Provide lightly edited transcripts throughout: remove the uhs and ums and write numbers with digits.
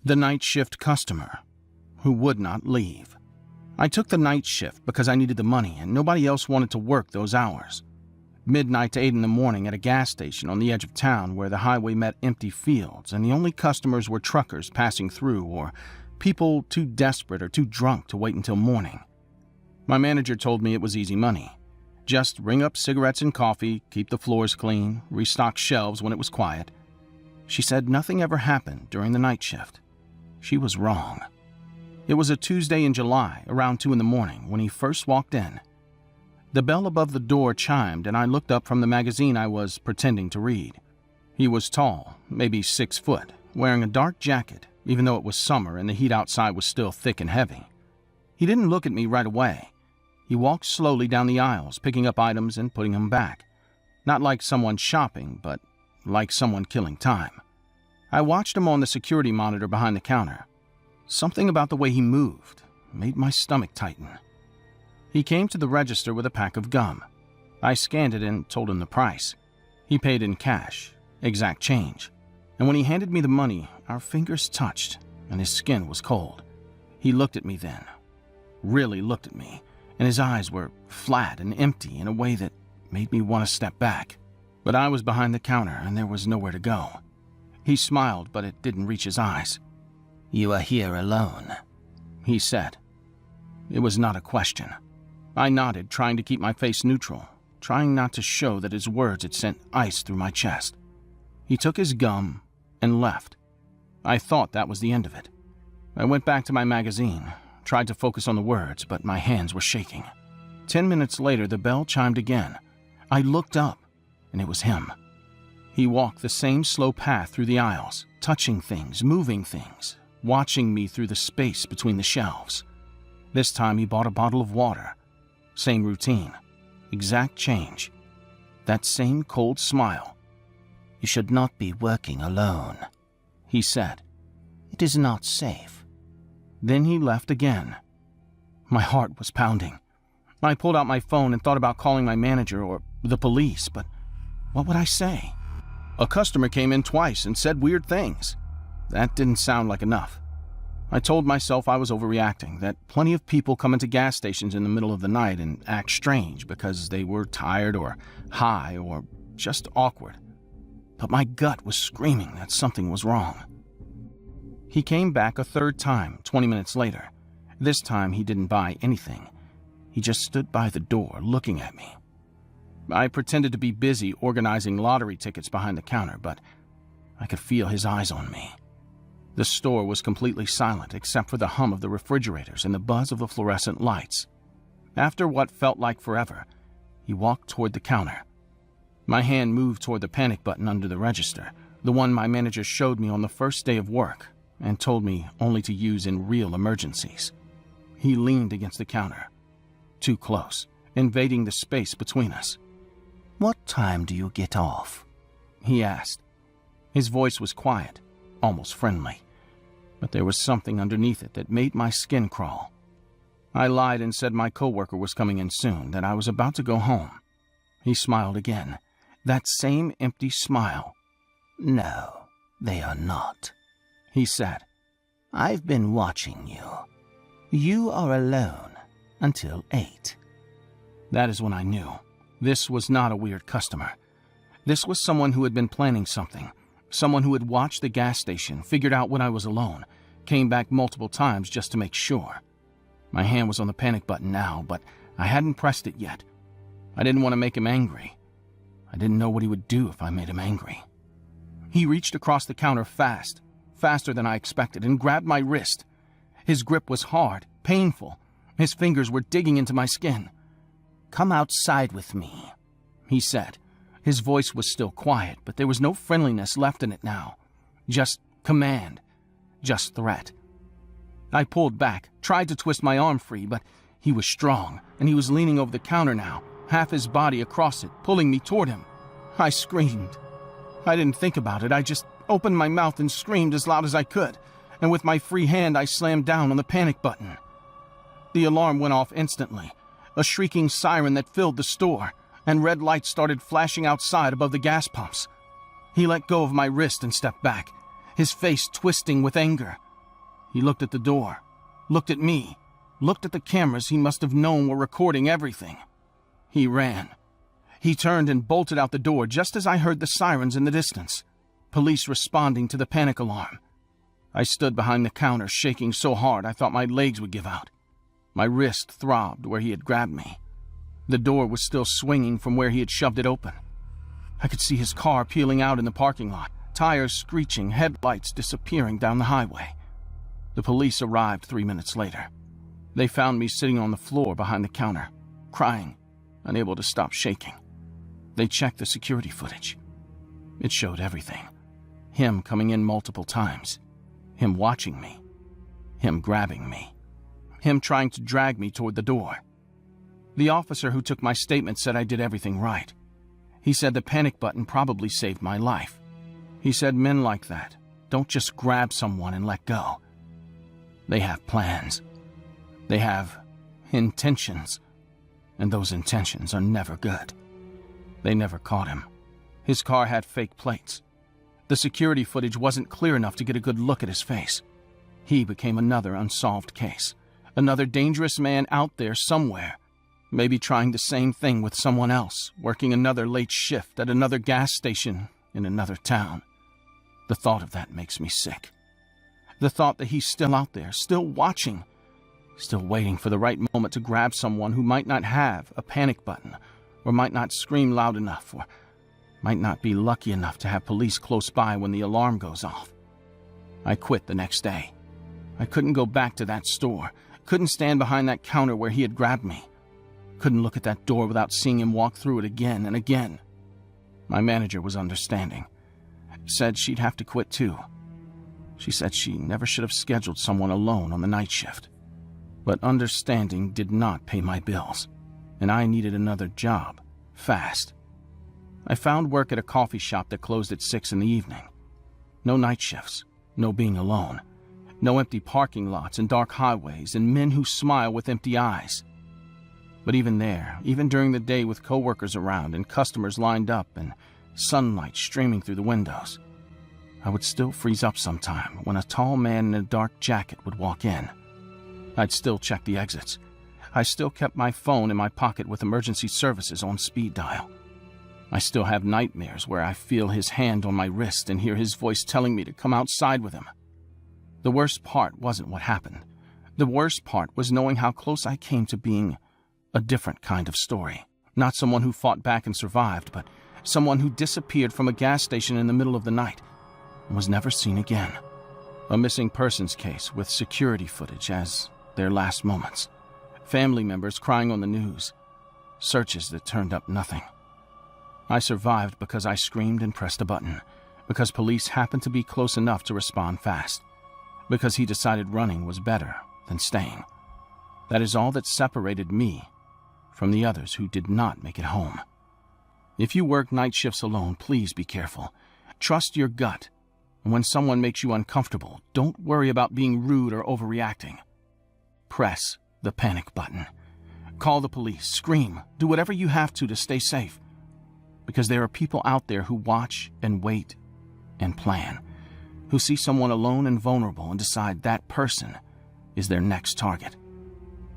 The night shift customer who would not leave. I took the night shift because I needed the money and nobody else wanted to work those hours. Midnight to 8 in the morning at a gas station on the edge of town where the highway met empty fields and the only customers were truckers passing through or people too desperate or too drunk to wait until morning. My manager told me it was easy money. Just ring up cigarettes and coffee, keep the floors clean, restock shelves when it was quiet. She said nothing ever happened during the night shift. She was wrong. It was a Tuesday in July, around 2 in the morning, when he first walked in. The bell above the door chimed and I looked up from the magazine I was pretending to read. He was tall, maybe 6 foot, wearing a dark jacket, even though it was summer and the heat outside was still thick and heavy. He didn't look at me right away. He walked slowly down the aisles, picking up items and putting them back. Not like someone shopping, but like someone killing time. I watched him on the security monitor behind the counter. Something about the way he moved made my stomach tighten. He came to the register with a pack of gum. I scanned it and told him the price. He paid in cash, exact change. And when he handed me the money, our fingers touched and his skin was cold. He looked at me then, really looked at me, and his eyes were flat and empty in a way that made me want to step back. But I was behind the counter and there was nowhere to go. He smiled, but it didn't reach his eyes. "You are here alone," he said. It was not a question. I nodded, trying to keep my face neutral, trying not to show that his words had sent ice through my chest. He took his gum and left. I thought that was the end of it. I went back to my magazine, tried to focus on the words, but my hands were shaking. 10 minutes later, the bell chimed again. I looked up, and it was him. He walked the same slow path through the aisles, touching things, moving things, watching me through the space between the shelves. This time he bought a bottle of water. Same routine, exact change. That same cold smile. "You should not be working alone," he said. "It is not safe." Then he left again. My heart was pounding. I pulled out my phone and thought about calling my manager or the police, but what would I say? A customer came in twice and said weird things. That didn't sound like enough. I told myself I was overreacting, that plenty of people come into gas stations in the middle of the night and act strange because they were tired or high or just awkward. But my gut was screaming that something was wrong. He came back a third time, 20 minutes later. This time he didn't buy anything. He just stood by the door looking at me. I pretended to be busy organizing lottery tickets behind the counter, but I could feel his eyes on me. The store was completely silent except for the hum of the refrigerators and the buzz of the fluorescent lights. After what felt like forever, he walked toward the counter. My hand moved toward the panic button under the register, the one my manager showed me on the first day of work and told me only to use in real emergencies. He leaned against the counter, too close, invading the space between us. "What time do you get off?" he asked. His voice was quiet, almost friendly, but there was something underneath it that made my skin crawl. I lied and said my coworker was coming in soon, that I was about to go home. He smiled again, that same empty smile. "No, they are not," he said. "I've been watching you. You are alone until 8. That is when I knew. This was not a weird customer. This was someone who had been planning something. Someone who had watched the gas station, figured out when I was alone, came back multiple times just to make sure. My hand was on the panic button now, but I hadn't pressed it yet. I didn't want to make him angry. I didn't know what he would do if I made him angry. He reached across the counter fast, faster than I expected, and grabbed my wrist. His grip was hard, painful. His fingers were digging into my skin. "Come outside with me," he said. His voice was still quiet, but there was no friendliness left in it now. Just command. Just threat. I pulled back, tried to twist my arm free, but he was strong, and he was leaning over the counter now, half his body across it, pulling me toward him. I screamed. I didn't think about it. I just opened my mouth and screamed as loud as I could, and with my free hand I slammed down on the panic button. The alarm went off instantly, a shrieking siren that filled the store, and red lights started flashing outside above the gas pumps. He let go of my wrist and stepped back, his face twisting with anger. He looked at the door, looked at me, looked at the cameras he must have known were recording everything. He ran. He turned and bolted out the door just as I heard the sirens in the distance, police responding to the panic alarm. I stood behind the counter, shaking so hard I thought my legs would give out. My wrist throbbed where he had grabbed me. The door was still swinging from where he had shoved it open. I could see his car peeling out in the parking lot, tires screeching, headlights disappearing down the highway. The police arrived 3 minutes later. They found me sitting on the floor behind the counter, crying, unable to stop shaking. They checked the security footage. It showed everything. Him coming in multiple times. Him watching me. Him grabbing me. Him trying to drag me toward the door. The officer who took my statement said I did everything right. He said the panic button probably saved my life. He said men like that don't just grab someone and let go. They have plans. They have intentions. And those intentions are never good. They never caught him. His car had fake plates. The security footage wasn't clear enough to get a good look at his face. He became another unsolved case. Another dangerous man out there somewhere, maybe trying the same thing with someone else, working another late shift at another gas station in another town. The thought of that makes me sick. The thought that he's still out there, still watching, still waiting for the right moment to grab someone who might not have a panic button, or might not scream loud enough, or might not be lucky enough to have police close by when the alarm goes off. I quit the next day. I couldn't go back to that store, couldn't stand behind that counter where he had grabbed me, couldn't look at that door without seeing him walk through it again and again. My manager was understanding. Said she'd have to quit too. She said she never should have scheduled someone alone on the night shift. But understanding did not pay my bills, and I needed another job, fast. I found work at a coffee shop that closed at 6 in the evening. No night shifts, no being alone, no empty parking lots and dark highways and men who smile with empty eyes. But even there, even during the day with coworkers around and customers lined up and sunlight streaming through the windows, I would still freeze up sometime when a tall man in a dark jacket would walk in. I'd still check the exits. I still kept my phone in my pocket with emergency services on speed dial. I still have nightmares where I feel his hand on my wrist and hear his voice telling me to come outside with him. The worst part wasn't what happened. The worst part was knowing how close I came to being a different kind of story. Not someone who fought back and survived, but someone who disappeared from a gas station in the middle of the night and was never seen again. A missing persons case with security footage as their last moments. Family members crying on the news. Searches that turned up nothing. I survived because I screamed and pressed a button, because police happened to be close enough to respond fast, because he decided running was better than staying. That is all that separated me from the others who did not make it home. If you work night shifts alone, please be careful. Trust your gut. And when someone makes you uncomfortable, don't worry about being rude or overreacting. Press the panic button. Call the police, scream, do whatever you have to stay safe. Because there are people out there who watch and wait and plan, who see someone alone and vulnerable and decide that person is their next target.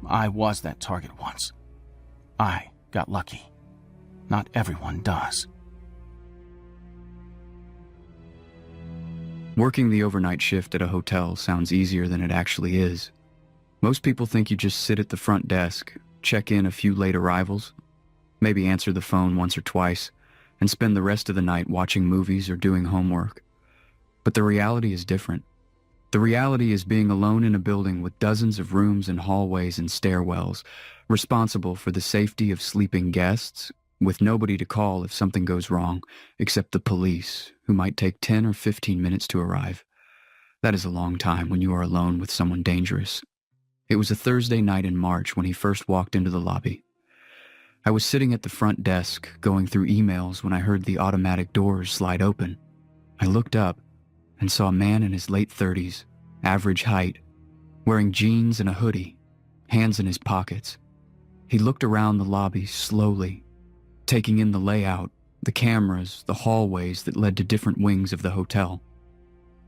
I was that target once. I got lucky. Not everyone does. Working the overnight shift at a hotel sounds easier than it actually is. Most people think you just sit at the front desk, check in a few late arrivals, maybe answer the phone once or twice, and spend the rest of the night watching movies or doing homework. But the reality is different. The reality is being alone in a building with dozens of rooms and hallways and stairwells, responsible for the safety of sleeping guests, with nobody to call if something goes wrong, except the police, who might take 10 or 15 minutes to arrive. That is a long time when you are alone with someone dangerous. It was a Thursday night in March when he first walked into the lobby. I was sitting at the front desk, going through emails when I heard the automatic doors slide open. I looked up and saw a man in his late 30s, average height, wearing jeans and a hoodie, hands in his pockets. He looked around the lobby slowly, taking in the layout, the cameras, the hallways that led to different wings of the hotel.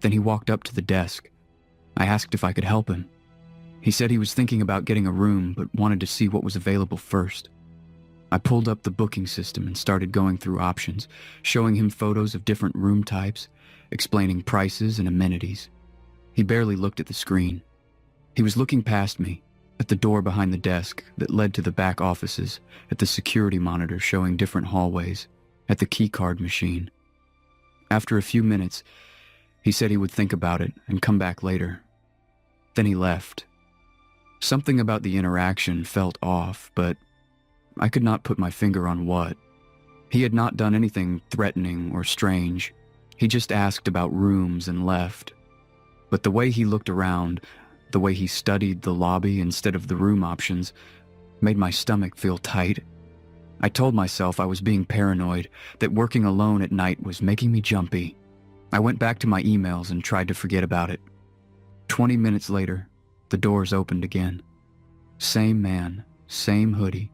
Then he walked up to the desk. I asked if I could help him. He said he was thinking about getting a room but wanted to see what was available first. I pulled up the booking system and started going through options, showing him photos of different room types, explaining prices and amenities. He barely looked at the screen. He was looking past me, at the door behind the desk that led to the back offices, at the security monitor showing different hallways, at the keycard machine. After a few minutes, he said he would think about it and come back later. Then he left. Something about the interaction felt off, but I could not put my finger on what. He had not done anything threatening or strange. He just asked about rooms and left. But the way he looked around, the way he studied the lobby instead of the room options, made my stomach feel tight. I told myself I was being paranoid, that working alone at night was making me jumpy. I went back to my emails and tried to forget about it. 20 minutes later, the doors opened again. Same man, same hoodie.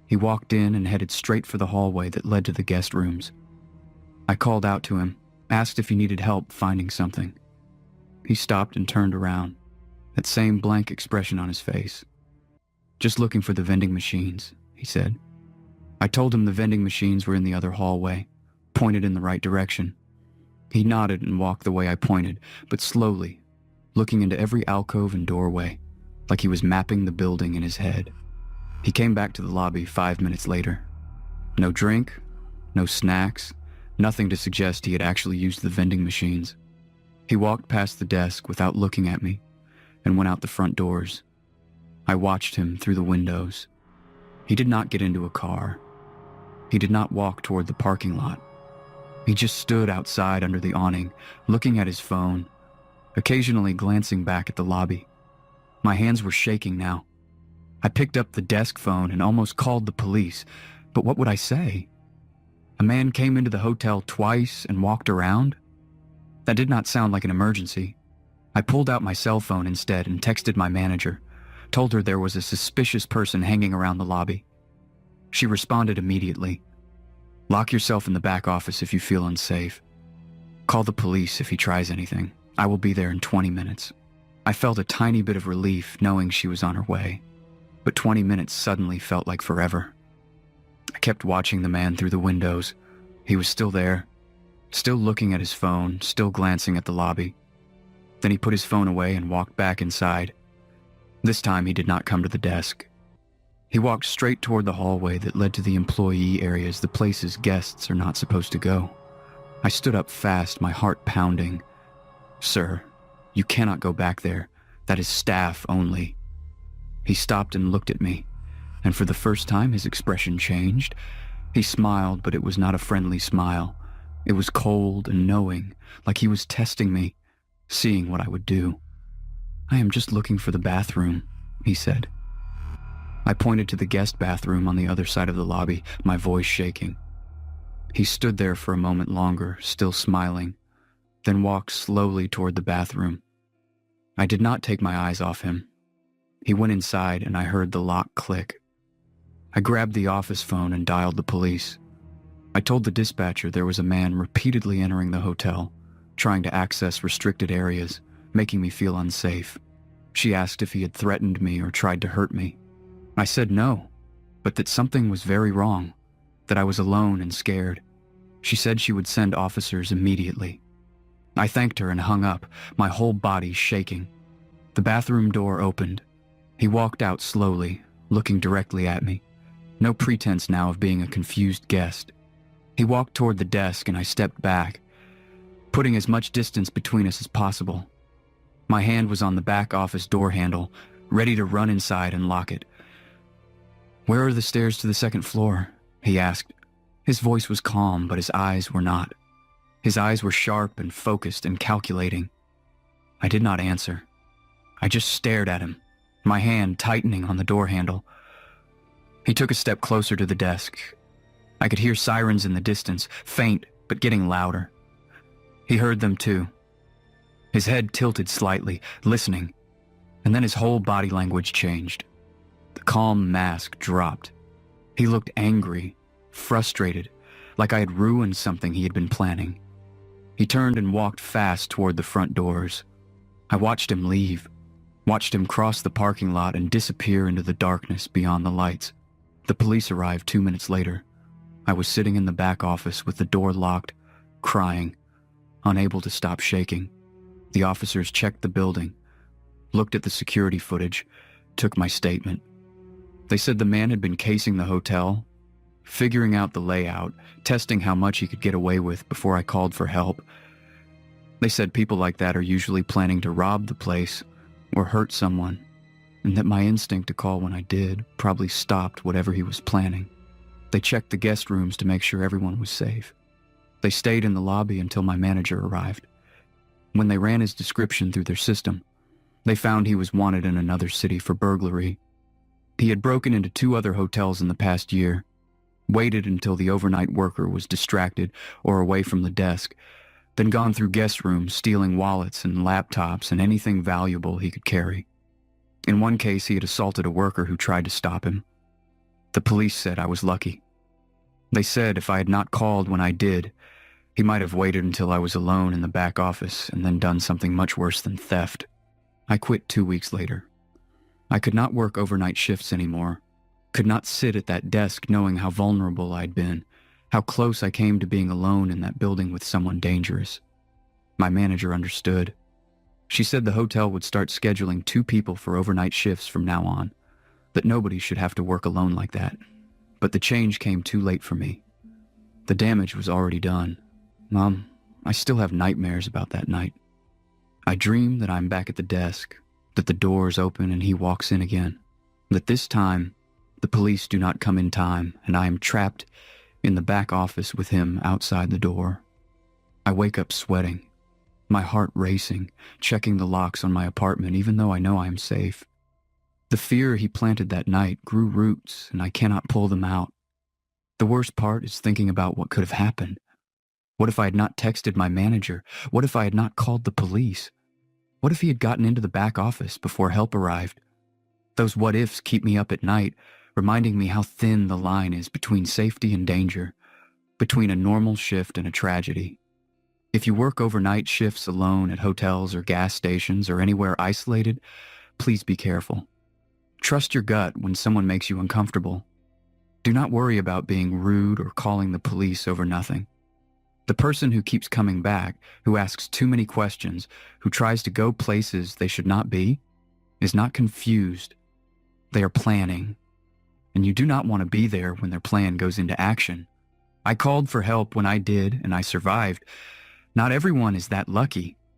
He walked in and headed straight for the hallway that led to the guest rooms. I called out to him, asked if he needed help finding something. He stopped and turned around, that same blank expression on his face. "Just looking for the vending machines," he said. I told him the vending machines were in the other hallway, pointed in the right direction. He nodded and walked the way I pointed, but slowly, looking into every alcove and doorway, like he was mapping the building in his head. He came back to the lobby 5 minutes later. No drink, no snacks, nothing to suggest he had actually used the vending machines. He walked past the desk without looking at me and went out the front doors. I watched him through the windows. He did not get into a car. He did not walk toward the parking lot. He just stood outside under the awning, looking at his phone, occasionally glancing back at the lobby. My hands were shaking now. I picked up the desk phone and almost called the police, but what would I say? A man came into the hotel twice and walked around? That did not sound like an emergency. I pulled out my cell phone instead and texted my manager, told her there was a suspicious person hanging around the lobby. She responded immediately. "Lock yourself in the back office if you feel unsafe. Call the police if he tries anything. I will be there in 20 minutes. I felt a tiny bit of relief knowing she was on her way, but 20 minutes suddenly felt like forever. I kept watching the man through the windows. He was still there, still looking at his phone, still glancing at the lobby. Then he put his phone away and walked back inside. This time he did not come to the desk. He walked straight toward the hallway that led to the employee areas, the places guests are not supposed to go. I stood up fast, my heart pounding. "Sir, you cannot go back there. That is staff only." He stopped and looked at me, and for the first time his expression changed. He smiled, but it was not a friendly smile. It was cold and knowing, like he was testing me, seeing what I would do. "I am just looking for the bathroom," he said. I pointed to the guest bathroom on the other side of the lobby, my voice shaking. He stood there for a moment longer, still smiling, then walked slowly toward the bathroom. I did not take my eyes off him. He went inside and I heard the lock click. I grabbed the office phone and dialed the police. I told the dispatcher there was a man repeatedly entering the hotel, trying to access restricted areas, making me feel unsafe. She asked if he had threatened me or tried to hurt me. I said no, but that something was very wrong, that I was alone and scared. She said she would send officers immediately. I thanked her and hung up, my whole body shaking. The bathroom door opened. He walked out slowly, looking directly at me. No pretense now of being a confused guest. He walked toward the desk and I stepped back, putting as much distance between us as possible. My hand was on the back office door handle, ready to run inside and lock it. "Where are the stairs to the second floor?" he asked. His voice was calm, but his eyes were not. His eyes were sharp and focused and calculating. I did not answer. I just stared at him, my hand tightening on the door handle. He took a step closer to the desk. I could hear sirens in the distance, faint but getting louder. He heard them too. His head tilted slightly, listening, and then his whole body language changed. The calm mask dropped. He looked angry, frustrated, like I had ruined something he had been planning. He turned and walked fast toward the front doors. I watched him leave, watched him cross the parking lot and disappear into the darkness beyond the lights. The police arrived 2 minutes later. I was sitting in the back office with the door locked, crying, unable to stop shaking. The officers checked the building, looked at the security footage, took my statement. They said the man had been casing the hotel, figuring out the layout, testing how much he could get away with before I called for help. They said people like that are usually planning to rob the place or hurt someone, and that my instinct to call when I did probably stopped whatever he was planning. They checked the guest rooms to make sure everyone was safe. They stayed in the lobby until my manager arrived. When they ran his description through their system, they found he was wanted in another city for burglary. He had broken into 2 other hotels in the past year, waited until the overnight worker was distracted or away from the desk, then gone through guest rooms stealing wallets and laptops and anything valuable he could carry. In one case, he had assaulted a worker who tried to stop him. The police said I was lucky. They said if I had not called when I did, he might have waited until I was alone in the back office and then done something much worse than theft. I quit 2 weeks later. I could not work overnight shifts anymore, could not sit at that desk knowing how vulnerable I'd been, how close I came to being alone in that building with someone dangerous. My manager understood. She said the hotel would start scheduling 2 people for overnight shifts from now on, that nobody should have to work alone like that. But the change came too late for me. The damage was already done. Mom, I still have nightmares about that night. I dream that I'm back at the desk, that the door is open and he walks in again, that this time the police do not come in time and I am trapped in the back office with him outside the door. I wake up sweating, my heart racing, checking the locks on my apartment even though I know I am safe. The fear he planted that night grew roots and I cannot pull them out. The worst part is thinking about what could have happened. What if I had not texted my manager? What if I had not called the police? What if he had gotten into the back office before help arrived? Those what-ifs keep me up at night, reminding me how thin the line is between safety and danger, between a normal shift and a tragedy. If you work overnight shifts alone at hotels or gas stations or anywhere isolated, please be careful. Trust your gut when someone makes you uncomfortable. Do not worry about being rude or calling the police over nothing. The person who keeps coming back, who asks too many questions, who tries to go places they should not be, is not confused. They are planning. And you do not want to be there when their plan goes into action. I called for help when I did, and I survived. Not everyone is that lucky.